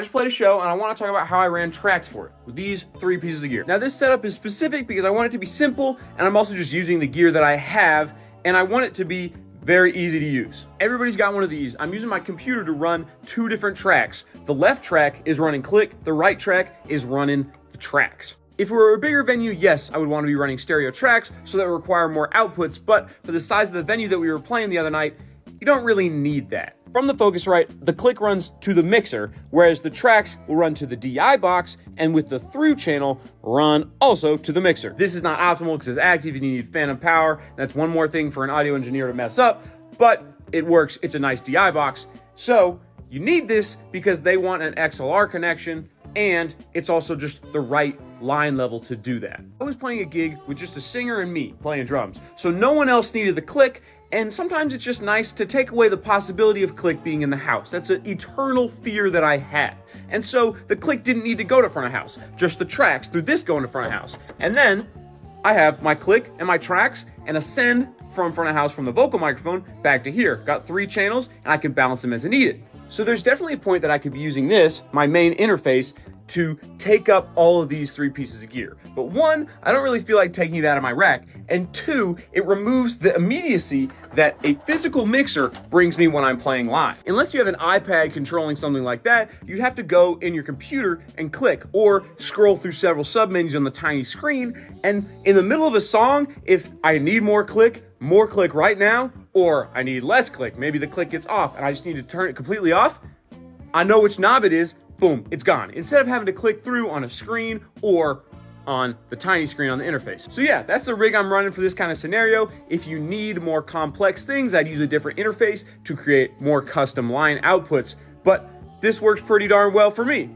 I just played a show and I want to talk about how I ran tracks for it with these 3 pieces of gear. Now this setup is specific because I want it to be simple, and I'm also just using the gear that I have, and I want it to be very easy to use. Everybody's got one of these. I'm using my computer to run 2 different tracks. The left track is running click, the right track is running the tracks. If we were a bigger venue, yes, I would want to be running stereo tracks, so that would require more outputs, but for the size of the venue that we were playing the other night, you don't really need that. From the Focusrite, the click runs to the mixer, whereas the tracks will run to the DI box, and with the through channel, run also to the mixer. This is not optimal because it's active and you need phantom power. That's one more thing for an audio engineer to mess up, but it works. It's a nice DI box. So you need this because they want an XLR connection, and it's also just the right line level to do that. I was playing a gig with just a singer and me playing drums, so no one else needed the click. And sometimes it's just nice to take away the possibility of click being in the house. That's an eternal fear that I had. And so the click didn't need to go to front of house, just the tracks through this going to front of house. And then I have my click and my tracks and a send from front of house from the vocal microphone back to here. Got 3 channels and I can balance them as needed. So there's definitely a point that I could be using this, my main interface, to take up all of these 3 pieces of gear. But 1, I don't really feel like taking it out of my rack, and 2, it removes the immediacy that a physical mixer brings me when I'm playing live. Unless you have an iPad controlling something like that, you'd have to go in your computer and click, or scroll through several submenus on the tiny screen, and in the middle of a song, if I need more click right now, or I need less click, maybe the click gets off and I just need to turn it completely off, I know which knob it is, boom, it's gone. Instead of having to click through on a screen or on the tiny screen on the interface. So yeah, that's the rig I'm running for this kind of scenario. If you need more complex things, I'd use a different interface to create more custom line outputs, but this works pretty darn well for me.